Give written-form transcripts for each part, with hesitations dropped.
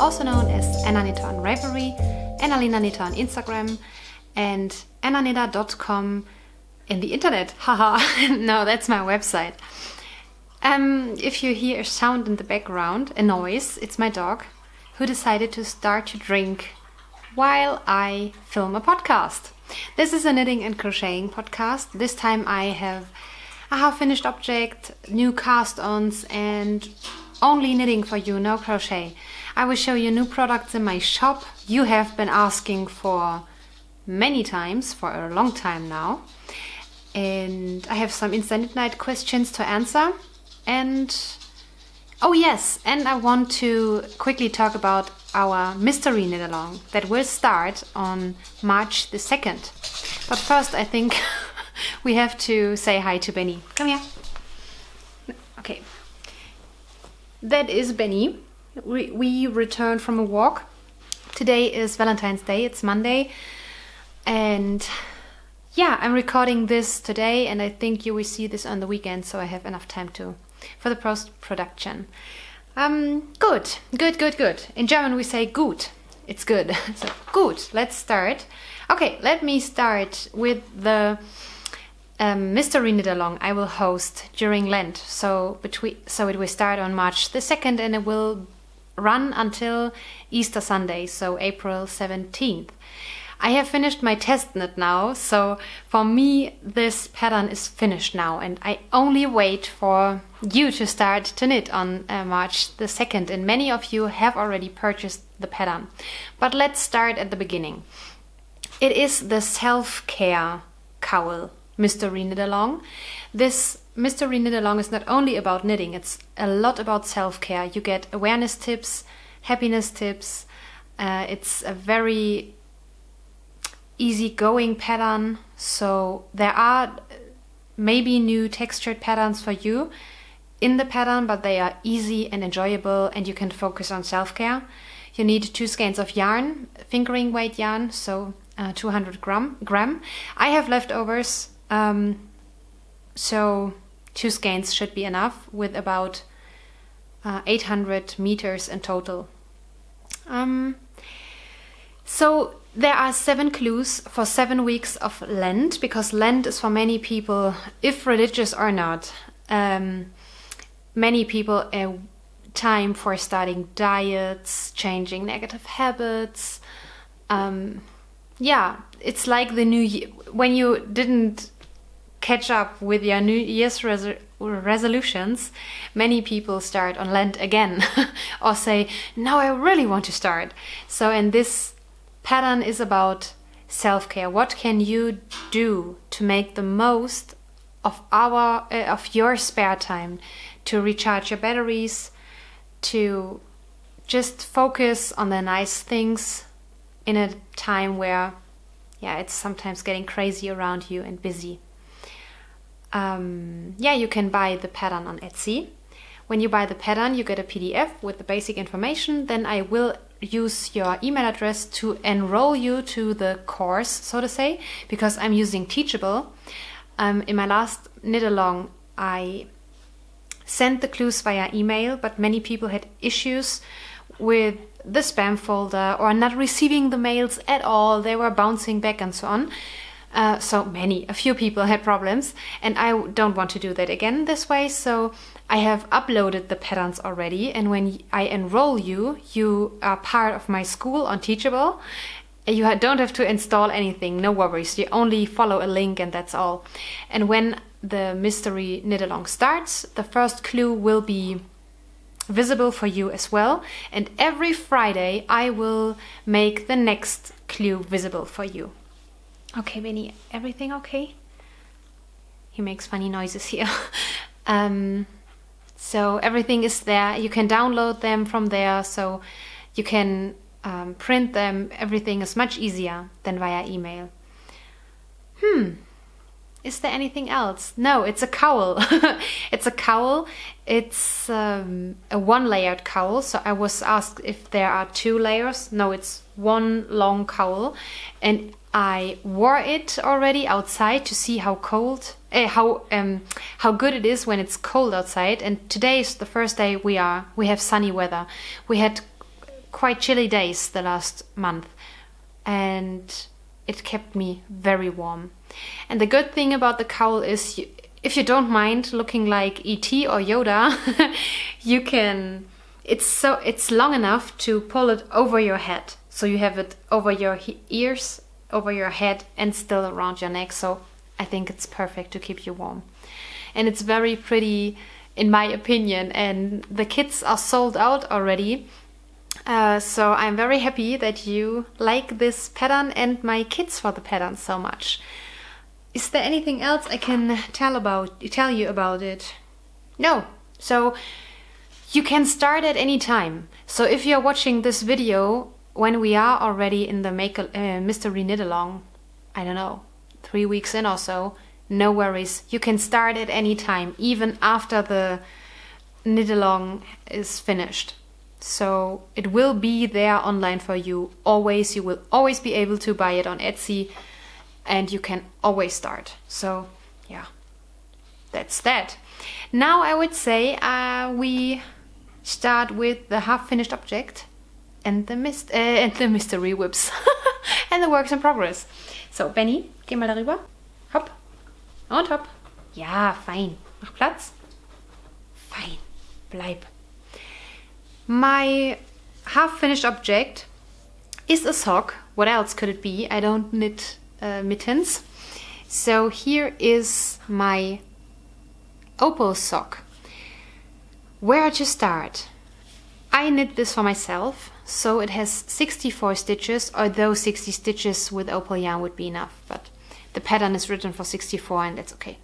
also known as Anna Knitter on Ravelry, Annalena Knitter on Instagram, and annaknitter.com in the internet. Haha, no, that's my website. If you hear a sound in the background, a noise, it's my dog who decided to start to drink while I film a podcast. This is a knitting and crocheting podcast. This time I have a half-finished object, new cast-ons, and only knitting for you, no crochet. I will show you new products in my shop you have been asking for many times, for a long time now. And I have some InstaKnitNight questions to answer. And oh yes, and I want to quickly talk about our mystery knit along that will start on March the 2nd. But first I think we have to say hi to Benny. Come here. Okay. That is Benny. We returned from a walk. Today is Valentine's Day, it's Monday. And yeah, I'm recording this today and I think you will see this on the weekend, so I have enough time for the post-production. Good. In German we say gut. It's good. So gut, let's start. Okay, let me start with the mystery knit along I will host during Lent. So it will start on March the 2nd and it will run until Easter Sunday, so April 17th. I have finished my test knit now, so for me this pattern is finished now and I only wait for you to start to knit on March the 2nd, and many of you have already purchased the pattern. But let's start at the beginning. It is the Self-Care Cowl mystery knit along. This mystery knit along is not only about knitting, it's a lot about self-care. You get awareness tips, happiness tips. It's a very easy-going pattern, so there are maybe new textured patterns for you in the pattern, but they are easy and enjoyable and you can focus on self-care. You need 2 skeins of yarn, fingering weight yarn, so 200 gram. I have leftovers, so 2 skeins should be enough, with about 800 meters in total. So there are 7 clues for 7 weeks of Lent, because Lent is for many people, if religious or not, many people a time for starting diets, changing negative habits. Yeah, it's like the new year. When you didn't catch up with your New Year's resolutions, many people start on Lent again or say, no, I really want to start. So, and this pattern is about self-care. What can you do to make the most of your spare time, to recharge your batteries, to just focus on the nice things in a time where, yeah, it's sometimes getting crazy around you and busy. Yeah, you can buy the pattern on Etsy. When you buy the pattern, you get a PDF with the basic information. Then I will use your email address to enroll you to the course, so to say, because I'm using Teachable. In my last knit along, I sent the clues via email, but many people had issues with the spam folder or not receiving the mails at all. They were bouncing back and so on. A few people had problems, and I don't want to do that again this way. So I have uploaded the patterns already, and when I enroll you, you are part of my school on Teachable. You don't have to install anything, no worries. You only follow a link and that's all. And when the mystery knit along starts, the first clue will be visible for you as well. And every Friday I will make the next clue visible for you. Okay, Benny, everything okay? He makes funny noises here. So everything is there. You can download them from there, so you can print them. Everything is much easier than via email. Is there anything else? No, it's a cowl. It's a cowl. It's a 1-layered cowl. So I was asked if there are 2 layers. No, it's 1 long cowl. And I wore it already outside to see how good it is when it's cold outside. And today is the first day we have sunny weather. We had quite chilly days the last month, and it kept me very warm. And the good thing about the cowl is if you don't mind looking like E.T. or Yoda, you can, it's long enough to pull it over your head. So you have it over your ears, over your head, and still around your neck. So I think it's perfect to keep you warm. And it's very pretty in my opinion, and the kits are sold out already. So I'm very happy that you like this pattern and my kits for the pattern so much. Is there anything else I can tell you about it? No. So you can start at any time. So if you're watching this video when we are already in the Mystery Knit Along, I don't know, 3 weeks in or so, no worries. You can start at any time, even after the knit along is finished. So it will be there online for you always. You will always be able to buy it on Etsy, and you can always start. So yeah, that's that. Now I would say we start with the half-finished object and the mystery whips and the works in progress. So Benny, geh mal darüber. Hopp. Und hopp. Ja, fein. Mach Platz. Fein. Bleib. My half-finished object is a sock. What else could it be? I don't knit mittens. So here is my Opal sock. Where to start? I knit this for myself, so it has 64 stitches, although 60 stitches with Opal yarn would be enough, but the pattern is written for 64 and that's okay.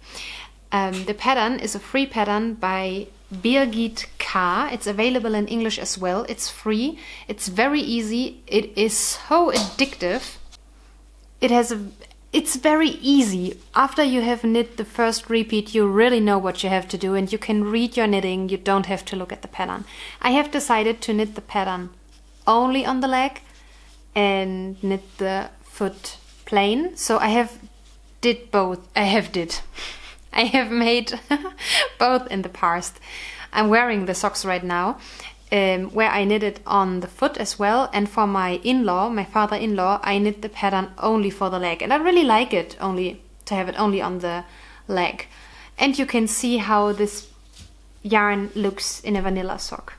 The pattern is a free pattern by Birgit K. It's available in English as well. It's free. It's very easy. It is so addictive. It's very easy. After you have knit the first repeat, you really know what you have to do and you can read your knitting. You don't have to look at the pattern. I have decided to knit the pattern only on the leg and knit the foot plain. So I have made both in the past. I'm wearing the socks right now, where I knit it on the foot as well. And for my father-in-law, I knit the pattern only for the leg. And I really like it to have it only on the leg. And you can see how this yarn looks in a vanilla sock.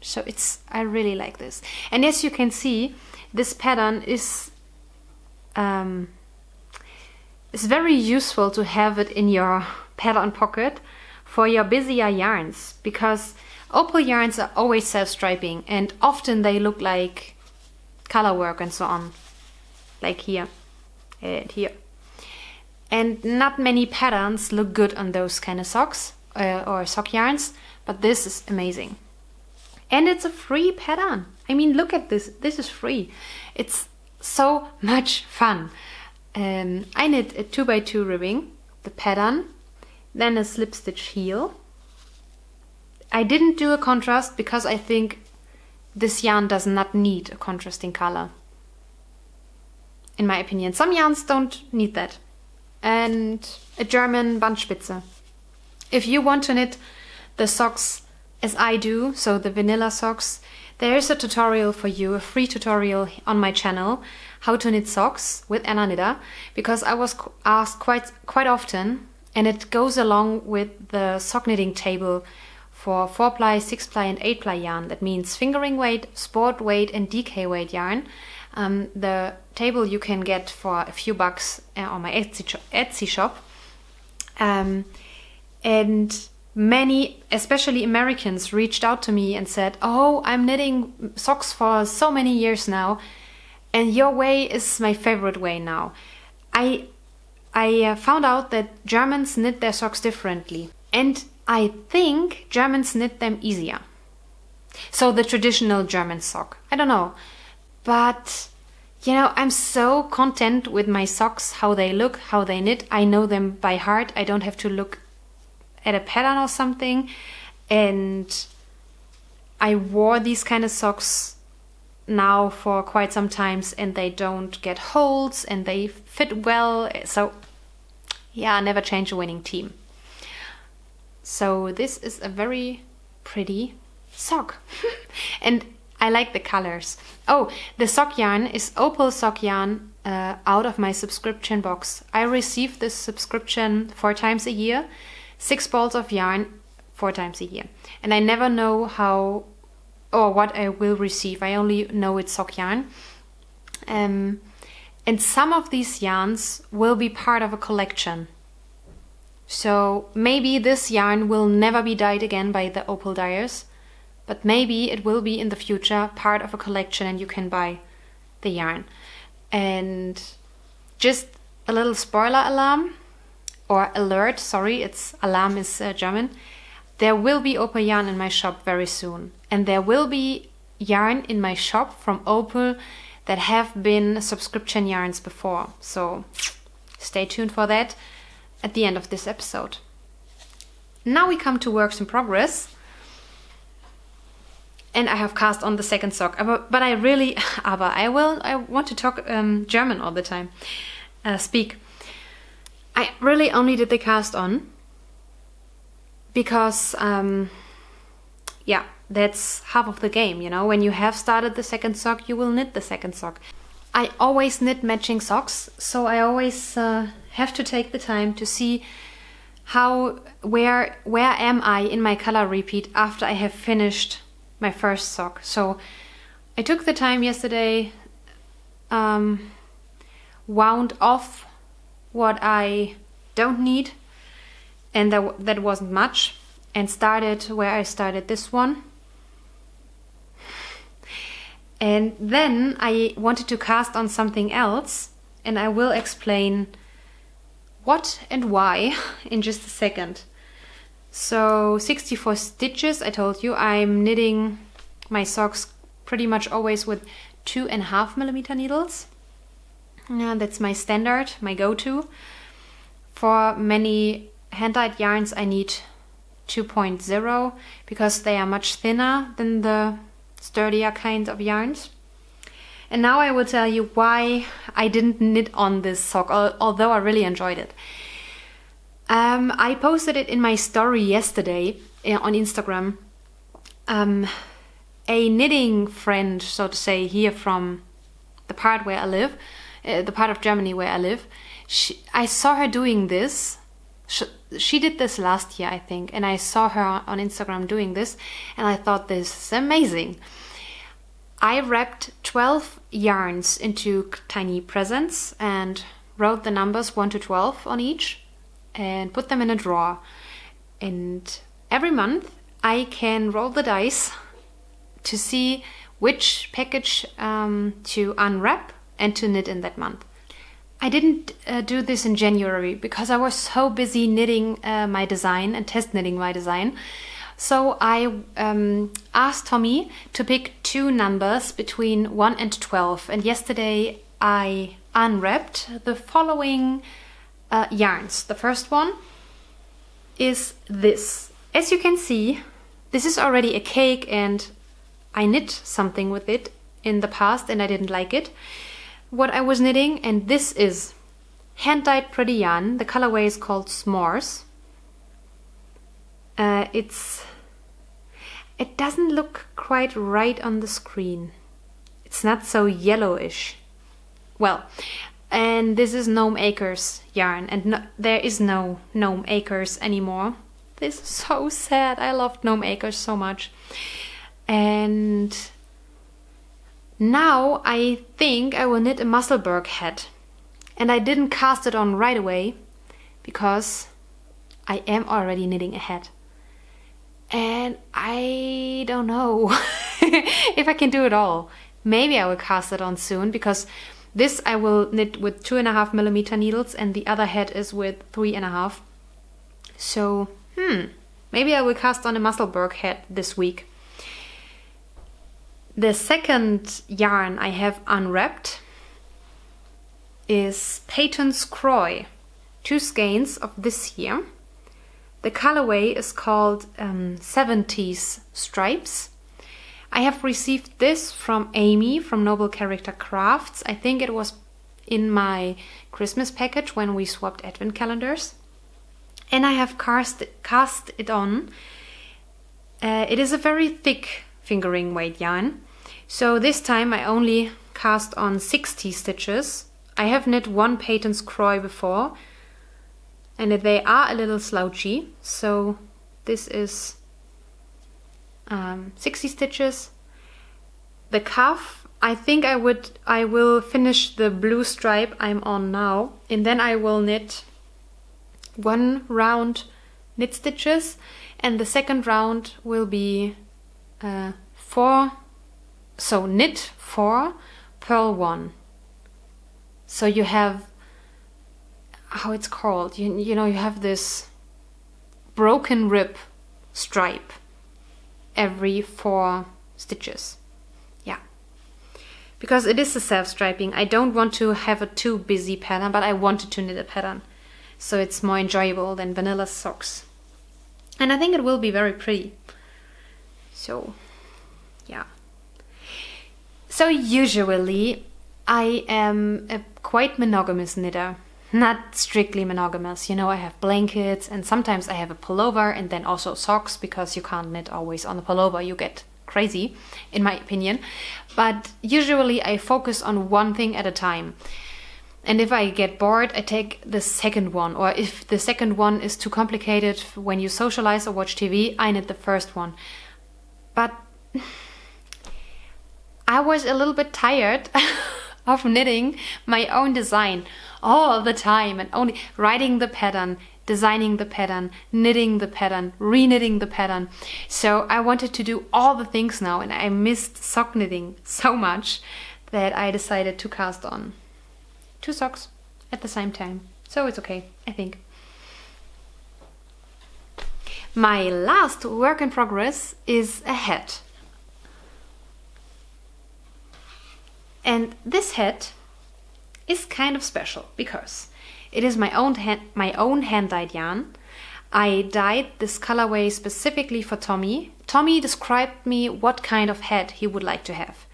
So I really like this. And as you can see, this pattern is it's very useful to have it in your pattern pocket for your busier yarns, because Opal yarns are always self-striping and often they look like color work and so on, like here and here. And not many patterns look good on those kind of socks or sock yarns, but this is amazing. And it's a free pattern. I mean, look at this. This is free. It's so much fun. I knit a 2x2 ribbing, the pattern, then a slip stitch heel. I didn't do a contrast because I think this yarn does not need a contrasting color. In my opinion, some yarns don't need that. And a German Bandspitze. If you want to knit the socks as I do, so the vanilla socks, there is a tutorial for you, a free tutorial on my channel, how to knit socks with Anna Knitter, because I was asked quite often, and it goes along with the sock knitting table for 4-ply, 6-ply and 8-ply yarn. That means fingering weight, sport weight and DK weight yarn. The table you can get for a few bucks on my Etsy shop. And many, especially Americans, reached out to me and said, "Oh, I'm knitting socks for so many years now, and your way is my favorite way now." I found out that Germans knit their socks differently, and I think Germans knit them easier. So the traditional German sock, I don't know, but you know, I'm so content with my socks, how they look, how they knit. I know them by heart. I don't have to look at a pattern or something. And I wore these kind of socks now for quite some times, and they don't get holes and they fit well. So yeah, never change a winning team. So this is a very pretty sock. And I like the colors. Oh, the sock yarn is Opal sock yarn out of my subscription box. I receive this subscription 4 times a year, 6 balls of yarn 4 times a year. And I never know how or what I will receive. I only know it's sock yarn. And some of these yarns will be part of a collection. So maybe this yarn will never be dyed again by the Opal dyers, but maybe it will be in the future part of a collection and you can buy the yarn. And just a little spoiler alarm, or alert, sorry, it's alarm is German. There will be Opal yarn in my shop very soon. And there will be yarn in my shop from Opal that have been subscription yarns before. So stay tuned for that at the end of this episode. Now we come to works in progress. And I have cast on the second sock. But I really, I want to talk German all the time. Speak. I really only did the cast on because, yeah, that's half of the game, you know. When you have started the second sock, you will knit the second sock. I always knit matching socks, so I always have to take the time to see where am I in my color repeat after I have finished my first sock. So I took the time yesterday, wound off what I don't need, and that wasn't much, and started where I started this one. And then I wanted to cast on something else, and I will explain what and why in just a second. So 64 stitches, I told you. I'm knitting my socks pretty much always with 2.5mm needles. That's my standard, my go-to. For many hand-dyed yarns I need 2.0 because they are much thinner than the sturdier kind of yarns. And now I will tell you why I didn't knit on this sock, although I really enjoyed it. I posted it in my story yesterday on Instagram. A knitting friend, so to say, here from the part where I live, the part of Germany where I live, I saw her doing this. She did this last year, I think, and I saw her on Instagram doing this, and I thought this is amazing. I wrapped 12 yarns into tiny presents and wrote the numbers 1 to 12 on each and put them in a drawer. And every month I can roll the dice to see which package to unwrap and to knit in that month. I didn't do this in January because I was so busy knitting my design and test knitting my design. So I asked Tommy to pick 2 numbers between 1 and 12. And yesterday I unwrapped the following yarns. The first one is this. As you can see, this is already a cake, and I knit something with it in the past and I didn't like it, what I was knitting. And this is hand-dyed pretty yarn. The colorway is called S'mores. It doesn't look quite right on the screen. It's not so yellowish. Well, and this is Gnome Acres yarn, and there is no Gnome Acres anymore. This is so sad. I loved Gnome Acres so much. And now I think I will knit a Musselburgh hat. And I didn't cast it on right away because I am already knitting a hat. And I don't know if I can do it all. Maybe I will cast it on soon because this I will knit with 2.5mm needles and the other hat is with 3.5. So, maybe I will cast on a Musselburgh hat this week. The second yarn I have unwrapped is Peyton's Croy, 2 skeins of this year. The colorway is called 70s Stripes. I have received this from Amy from Noble Character Crafts. I think it was in my Christmas package when we swapped advent calendars. And I have cast it on. It is a very thick fingering weight yarn. So this time I only cast on 60 stitches. I have knit one Patons Croix before, and they are a little slouchy, so this is 60 stitches. The cuff, I think I will finish the blue stripe I'm on now, and then I will knit one round knit stitches, and the second round will be 4, so knit 4, purl 1. So you have, how it's called, you know, you have this broken rib stripe every 4 stitches. Yeah, because it is a self-striping. I don't want to have a too busy pattern, but I wanted to knit a pattern, so it's more enjoyable than vanilla socks. And I think it will be very pretty. So, yeah. So usually I am a quite monogamous knitter. Not strictly monogamous, you know, I have blankets and sometimes I have a pullover and then also socks, because you can't knit always on the pullover, you get crazy, in my opinion. But usually I focus on one thing at a time. And if I get bored, I take the second one. Or if the second one is too complicated when you socialize or watch TV, I knit the first one. But I was a little bit tired of knitting my own design all the time and only writing the pattern, designing the pattern, knitting the pattern, re-knitting the pattern. So I wanted to do all the things now, and I missed sock knitting so much that I decided to cast on 2 socks at the same time. So it's okay, I think. My last work in progress is a hat. And this hat is kind of special because it is my own hand-dyed yarn. I dyed this colorway specifically for Tommy. Tommy described me what kind of hat he would like to have.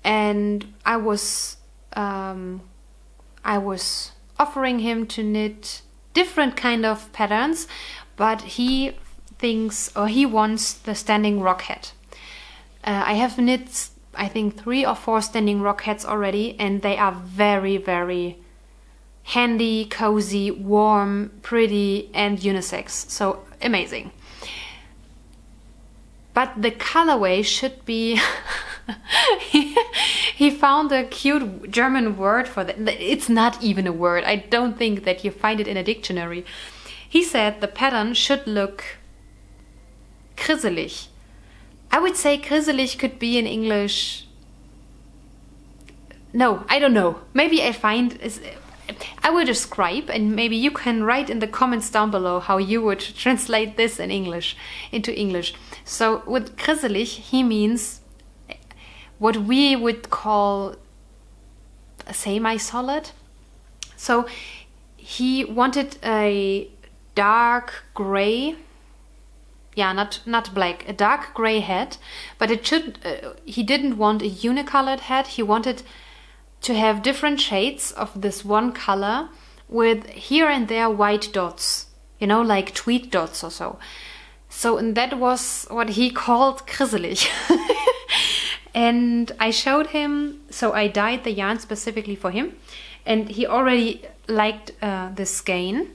And I was offering him to knit different kind of patterns, but he thinks, or he wants, the standing rock hat. I have knit, I think, 3 or 4 standing rock hats already, and they are very, very handy, cozy, warm, pretty, and unisex. So amazing. But the colorway should be he found a cute German word for that. It's not even a word. I don't think that you find it in a dictionary. He said the pattern should look kriselig. I would say kriselig could be in English. No, I don't know. Maybe I will describe, and maybe you can write in the comments down below how you would translate this in English, into English. So with kriselig, he means what we would call a semi-solid. So he wanted a dark gray, yeah, not black, a dark gray hat, but it should, he didn't want a unicolored hat. He wanted to have different shades of this one color with here and there white dots, you know, like tweed dots or so. So, and that was what he called kriselig. And I showed him, so I dyed the yarn specifically for him, and he already liked the skein.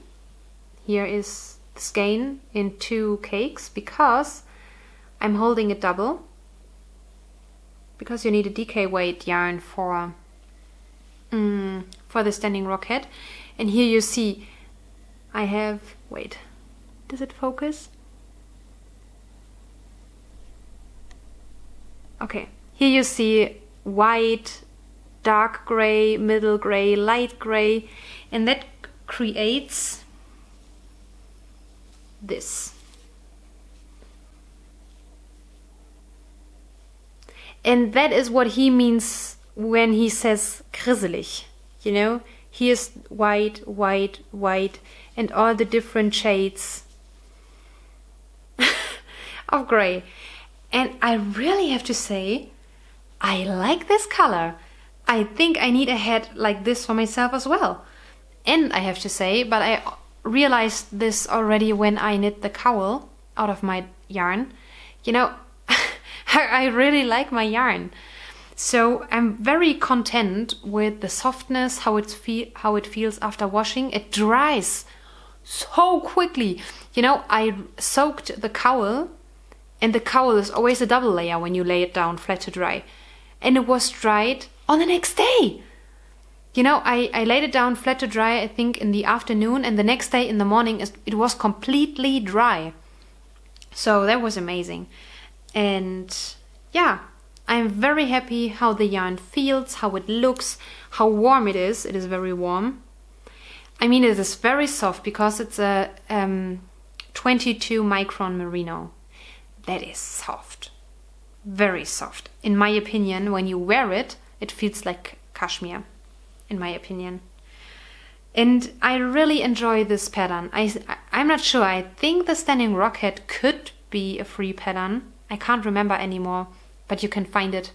Here is the skein in 2 cakes, because I'm holding it double, because you need a DK weight yarn for the standing rock hat. And here you see I have, wait, does it focus? Okay, here you see white, dark gray, middle gray, light gray, and that creates this. And that is what he means when he says kriselig, you know? Here's white, white, white, and all the different shades of gray. And I really have to say, I like this color. I think I need a hat like this for myself as well. And I have to say, but I realized this already when I knit the cowl out of my yarn. You know, I really like my yarn. So I'm very content with the softness, how it feels after washing. It dries so quickly. You know, I soaked the cowl, and the cowl is always a double layer when you lay it down flat to dry. And it was dried on the next day. You know, I laid it down flat to dry, I think, in the afternoon, and the next day in the morning it was completely dry. So that was amazing. And yeah, I'm very happy how the yarn feels, how it looks, how warm it is. It is very warm. I mean, it is very soft because it's a 22 micron merino. That is soft. Very soft. In my opinion, when you wear it, it feels like cashmere. In my opinion. And I really enjoy this pattern. I'm not sure. I think the Standing Rockhead could be a free pattern. I can't remember anymore, but you can find it.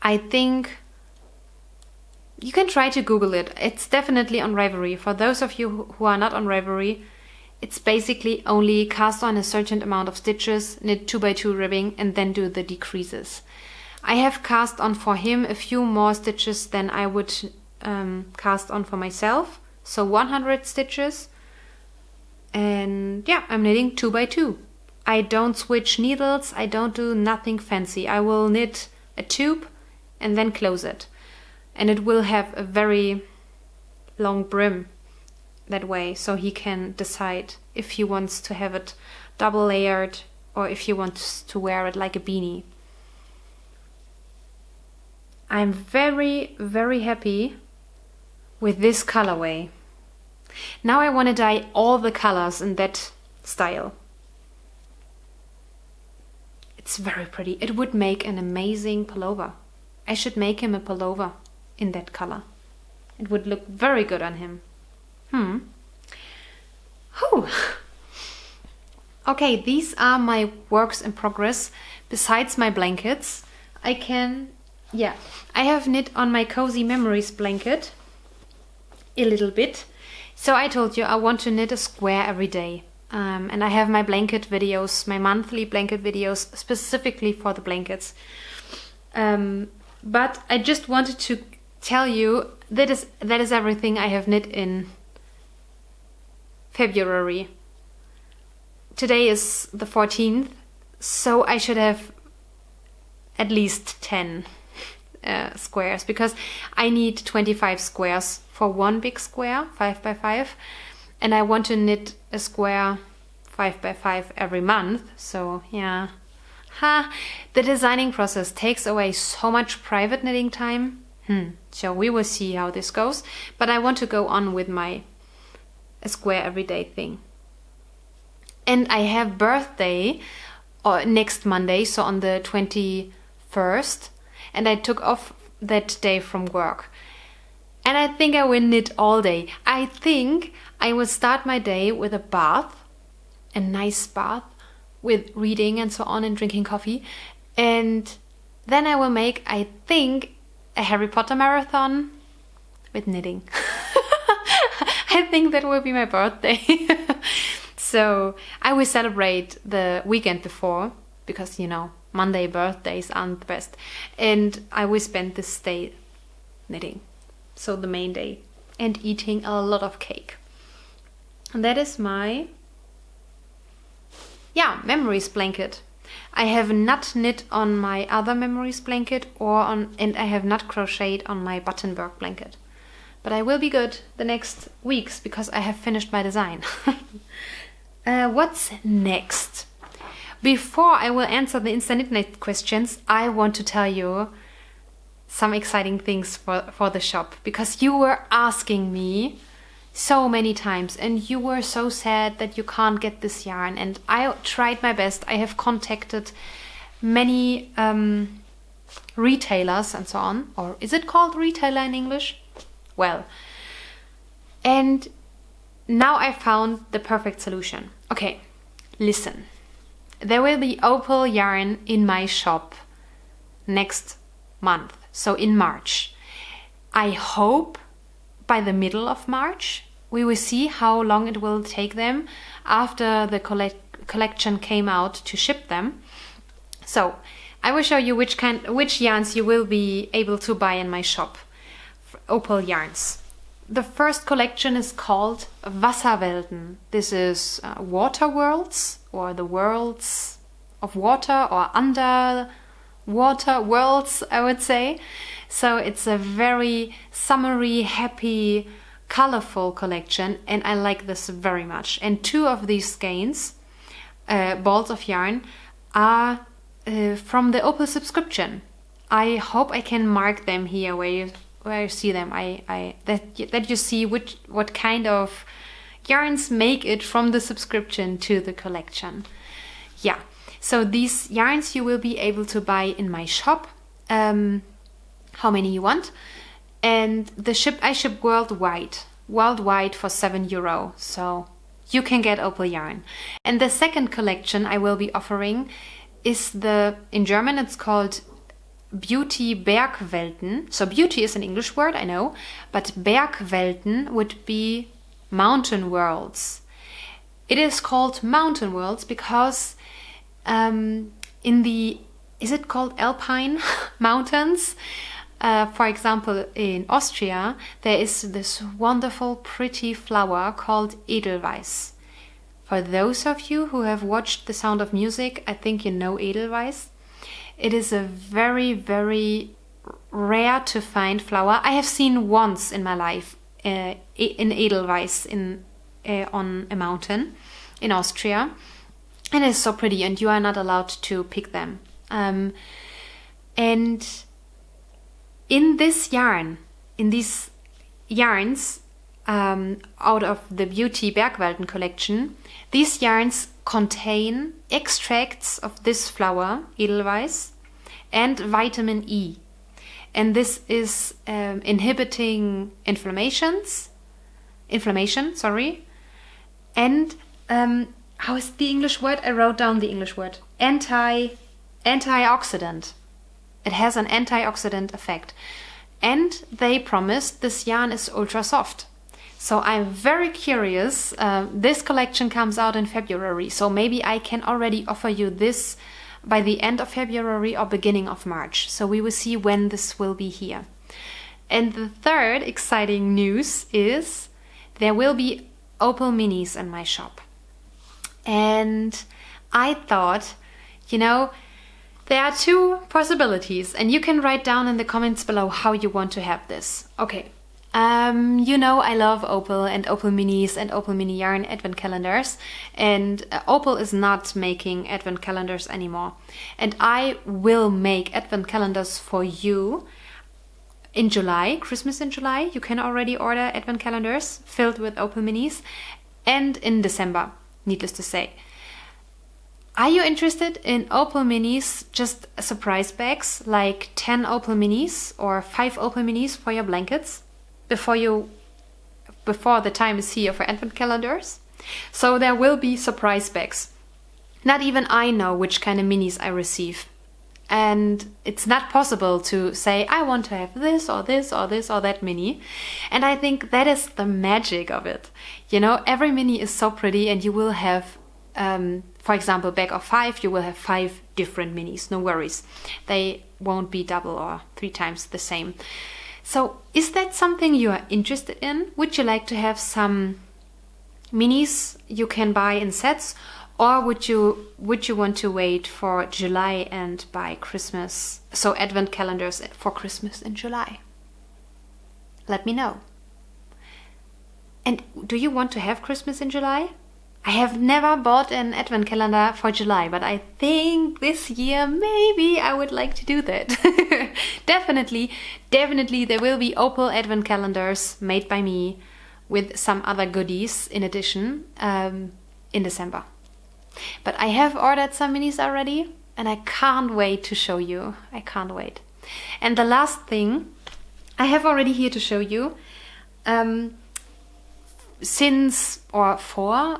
I think you can try to Google it. It's definitely on Ravelry. For those of you who are not on Ravelry, it's basically only cast on a certain amount of stitches, knit 2x2 ribbing, and then do the decreases. I have cast on for him a few more stitches than I would cast on for myself, so 100 stitches, and yeah, I'm knitting 2x2. I don't switch needles, I don't do nothing fancy. I will knit a tube and then close it, and it will have a very long brim that way, so he can decide if he wants to have it double layered or if he wants to wear it like a beanie. I'm very, very happy with this colorway. Now I want to dye all the colors in that style. It's very pretty. It would make an amazing pullover. I should make him a pullover in that color. It would look very good on him. Okay, these are my works in progress. Besides my blankets, I have knit on my Cozy Memories blanket a little bit. So I told you I want to knit a square every day. And I have my blanket videos, my monthly blanket videos specifically for the blankets. But I just wanted to tell you that is everything I have knit in February. Today is the 14th, so I should have at least 10 squares, because I need 25 squares for one big square, 5x5, and I want to knit a square 5x5 every month. So yeah, the designing process takes away so much private knitting time. So we will see how this goes, but I want to go on with my square everyday thing. And I have birthday next Monday, so on the 21st, and I took off that day from work. And I think I will knit all day. I think I will start my day with a bath, a nice bath, with reading and so on and drinking coffee. And then I will make, I think, a Harry Potter marathon with knitting. I think that will be my birthday. So I will celebrate the weekend before, because, you know, Monday birthdays aren't the best. And I will spend this day knitting. So the main day. And eating a lot of cake. And that is my, memories blanket. I have not knit on my other memories blanket and I have not crocheted on my Buttonberg blanket. But I will be good the next weeks because I have finished my design. What's next? Before I will answer the InstaKnitNight questions, I want to tell you some exciting things for the shop, because you were asking me so many times and you were so sad that you can't get this yarn, and I tried my best. I have contacted many retailers and so on, or is it called retailer in English? Well, and now I found the perfect solution. Okay, listen. There will be Opal yarn in my shop next month, so in March. I hope by the middle of March. We will see how long it will take them after the collection came out to ship them. So I will show you which yarns you will be able to buy in my shop. Opal yarns. The first collection is called Wasserwelten. This is water worlds, or the worlds of water, or under water worlds, I would say. So it's a very summery, happy, colorful collection, and I like this very much. And 2 of these skeins, balls of yarn, are from the Opal subscription. I hope I can mark them here where you see them. That you see what kind of yarns make it from the subscription to the collection. Yeah, so these yarns you will be able to buy in my shop. How many you want? And I ship worldwide for €7. So you can get Opal yarn. And the second collection I will be offering is in German it's called Beauty Bergwelten. So beauty is an English word, I know, but Bergwelten would be mountain worlds. It is called mountain worlds because is it called Alpine mountains? For example, in Austria, there is this wonderful, pretty flower called Edelweiss. For those of you who have watched The Sound of Music, I think you know Edelweiss. It is a very, very rare to find flower. I have seen once in my life in Edelweiss on a mountain in Austria. And it is so pretty, and you are not allowed to pick them. And in these yarns out of the Beauty Bergwelten collection, these yarns contain extracts of this flower, Edelweiss, and vitamin E. And this is inhibiting inflammation, and how is the English word? I wrote down the English word. Antioxidant. It has an antioxidant effect. And they promised this yarn is ultra soft. So I'm very curious. This collection comes out in February. So maybe I can already offer you this by the end of February or beginning of March. So we will see when this will be here. And the third exciting news is there will be Opal minis in my shop. And I thought, there are 2 possibilities, and you can write down in the comments below how you want to have this. Okay, I love Opal and Opal minis and Opal mini yarn advent calendars, and Opal is not making advent calendars anymore. And I will make advent calendars for you in July, Christmas in July. You can already order advent calendars filled with Opal minis, and in December, needless to say. Are you interested in Opal minis, just surprise bags, like 10 Opal minis or 5 Opal minis for your blankets before the time is here for advent calendars? So there will be surprise bags. Not even I know which kind of minis I receive. And it's not possible to say, I want to have this or this or this or that mini. And I think that is the magic of it. Every mini is so pretty, and you will have for example, bag of 5, you will have 5 different minis, no worries. They won't be double or 3 times the same. So is that something you are interested in? Would you like to have some minis you can buy in sets, or would you want to wait for July and buy Christmas, so advent calendars for Christmas in July? Let me know. And do you want to have Christmas in July? I have never bought an advent calendar for July, but I think this year maybe I would like to do that. Definitely there will be Opal advent calendars made by me with some other goodies in addition in December. But I have ordered some minis already, and I can't wait to show you. I can't wait. And the last thing I have already here to show you,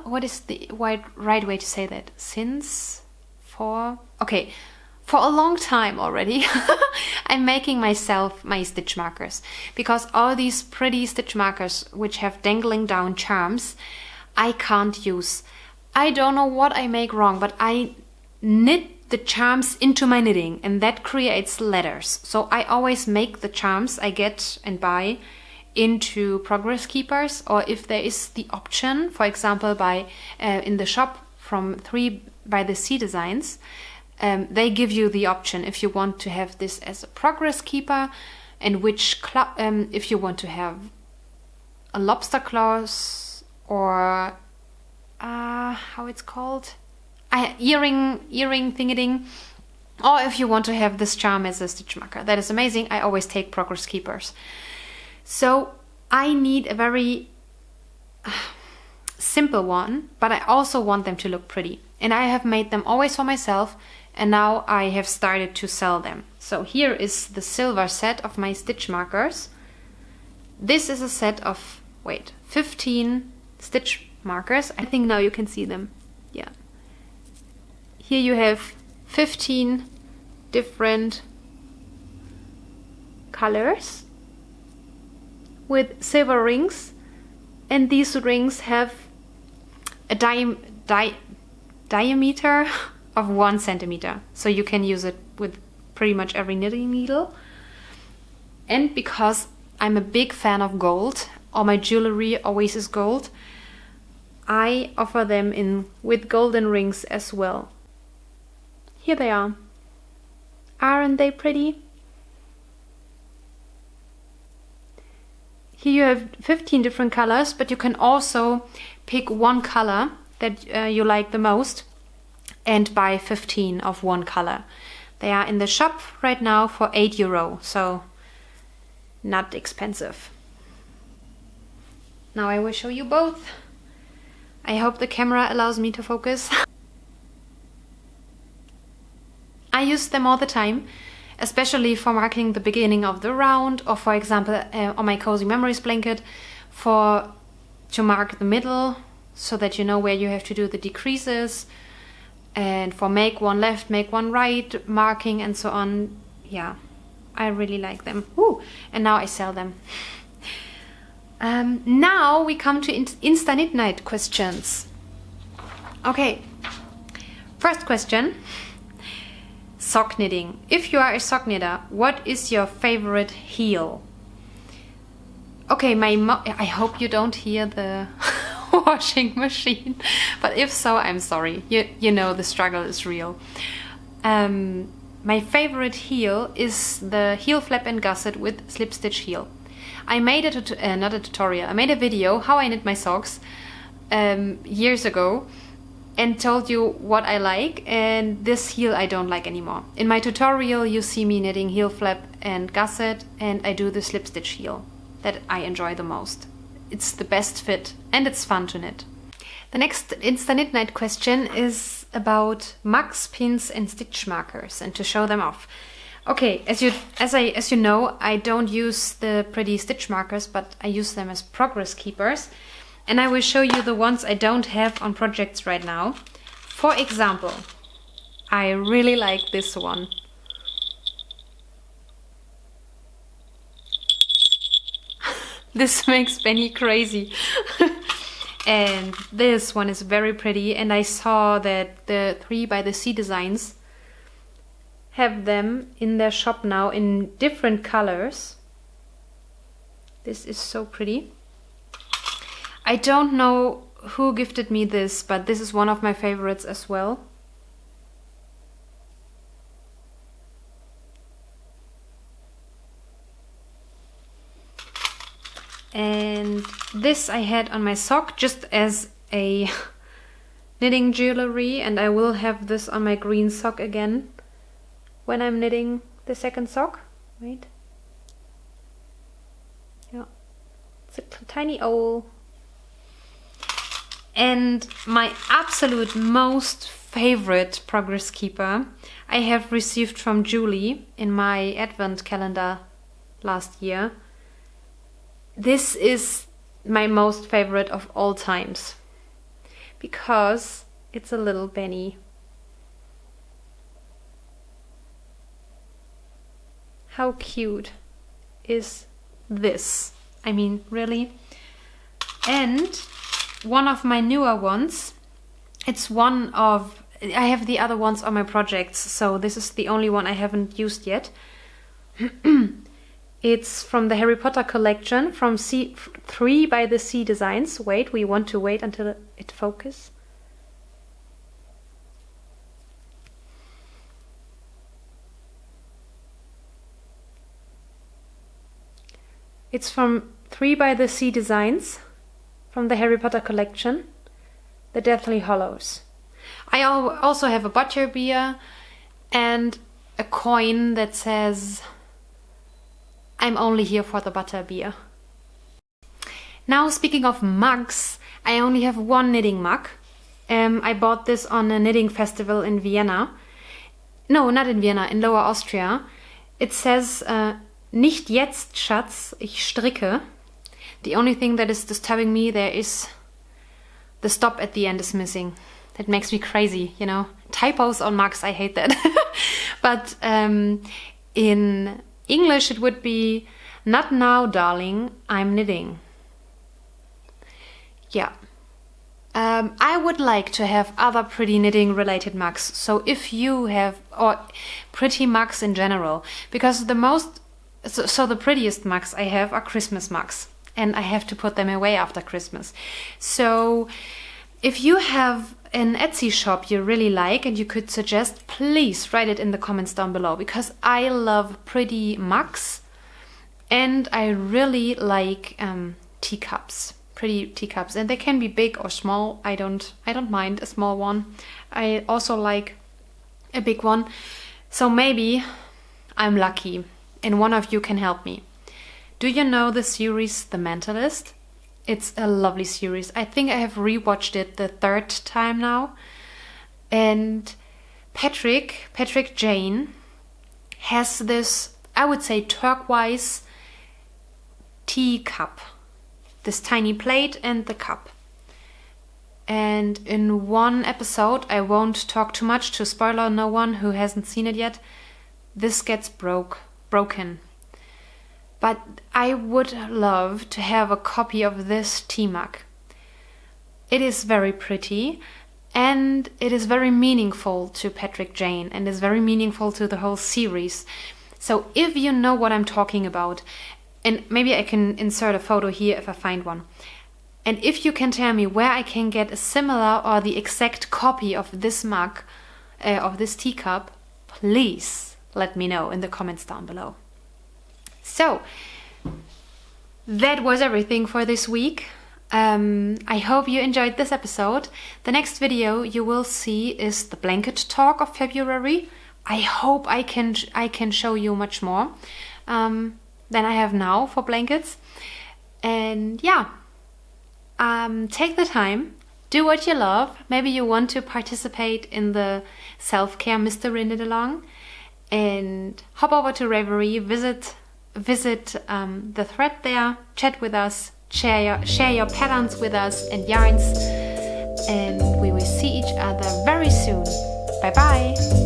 what is the right way to say that? For a long time already, I'm making myself my stitch markers, because all these pretty stitch markers which have dangling down charms, I can't use. I don't know what I make wrong, but I knit the charms into my knitting, and that creates letters. So I always make the charms I get and buy into progress keepers, or if there is the option, for example, by in the shop from 3 by the Sea Designs, they give you the option if you want to have this as a progress keeper, and which if you want to have a lobster claws or how it's called, earring thingy, or if you want to have this charm as a stitch marker. That is amazing. I always take progress keepers. So I need a very simple one, but I also want them to look pretty. And I have made them always for myself, and now I have started to sell them. So here is the silver set of my stitch markers. This is a set of, 15 stitch markers. I think now you can see them. Yeah. Here you have 15 different colors with silver rings, and these rings have a diameter of 1 centimeter, so you can use it with pretty much every knitting needle. And because I'm a big fan of gold, all my jewelry always is gold, I offer them in with golden rings as well. Here they are. Aren't they pretty? Here you have 15 different colors, but you can also pick one color that you like the most and buy 15 of one color. They are in the shop right now for €8, so not expensive. Now I will show you both. I hope the camera allows me to focus. I use them all the time, especially for marking the beginning of the round, or for example on my Cozy Memories blanket to mark the middle, so that you know where you have to do the decreases, and for make one left, make one right marking and so on. Yeah, I really like them. Ooh, and now I sell them. Now we come to InstaKnitNight questions. Okay, first question. Sock knitting. If you are a sock knitter, what is your favorite heel? Okay, I hope you don't hear the washing machine, but if so, I'm sorry. You know the struggle is real. My favorite heel is the heel flap and gusset with slip stitch heel. I made not a tutorial, I made a video how I knit my socks years ago, and told you what I like, and this heel I don't like anymore. In my tutorial you see me knitting heel flap and gusset, and I do the slip stitch heel that I enjoy the most. It's the best fit and it's fun to knit. The next InstaKnitNight question is about mugs, pins and stitch markers, and to show them off. Okay, as you know, I don't use the pretty stitch markers, but I use them as progress keepers. And I will show you the ones I don't have on projects right now. For example, I really like this one. This makes Benny crazy. And this one is very pretty, and I saw that the 3 by the Sea Designs have them in their shop now in different colors. This is so pretty. I don't know who gifted me this, but this is one of my favorites as well. And this I had on my sock just as a knitting jewelry, and I will have this on my green sock again when I'm knitting the second sock. Wait. Yeah. It's a tiny owl. And my absolute most favorite progress keeper I have received from Julie in my advent calendar last year. This is my most favorite of all times because it's a little Benny. How cute is this? I mean, really? And one of my newer ones, it's one of I have the other ones on my projects, so this is the only one I haven't used yet. It's from the Harry Potter collection, from 3 by the Sea Designs. Wait, we want to wait until it focuses. It's from 3 by the Sea Designs, from the Harry Potter collection, the Deathly Hallows. I also have a butterbeer and a coin that says, I'm only here for the butterbeer. Now, speaking of mugs, I only have one knitting mug. I bought this on a knitting festival in Vienna. No, not in Vienna, in Lower Austria. It says, Nicht jetzt, Schatz, ich stricke. The only thing that is disturbing me there is the stop at the end is missing. That makes me crazy, you know. Typos on mugs, I hate that. But in English it would be, not now, darling, I'm knitting. Yeah. I would like to have other pretty knitting related mugs. So if you have, or pretty mugs in general, because the prettiest mugs I have are Christmas mugs, and I have to put them away after Christmas. So if you have an Etsy shop you really like and you could suggest, please write it in the comments down below, because I love pretty mugs and I really like teacups, pretty teacups, and they can be big or small. I don't mind a small one. I also like a big one. So maybe I'm lucky and one of you can help me. Do you know the series The Mentalist? It's a lovely series. I think I have rewatched it the 3rd time now. And Patrick Jane has this, I would say, turquoise teacup. This tiny plate and the cup. And in one episode, I won't talk too much to spoiler no one who hasn't seen it yet, this gets broken. But I would love to have a copy of this tea mug. It is very pretty and it is very meaningful to Patrick Jane and is very meaningful to the whole series. So if you know what I'm talking about, and maybe I can insert a photo here if I find one, and if you can tell me where I can get a similar or the exact copy of this mug, of this teacup, please let me know in the comments down below. So, that was everything for this week. I hope you enjoyed this episode. The next video you will see is the blanket talk of February. I hope I can show you much more than I have now for blankets. And yeah, take the time, do what you love. Maybe you want to participate in the self-care mystery knit along, and hop over to Ravelry, visit the thread there, chat with us, share your patterns with us and yarns, and we will see each other very soon. Bye bye!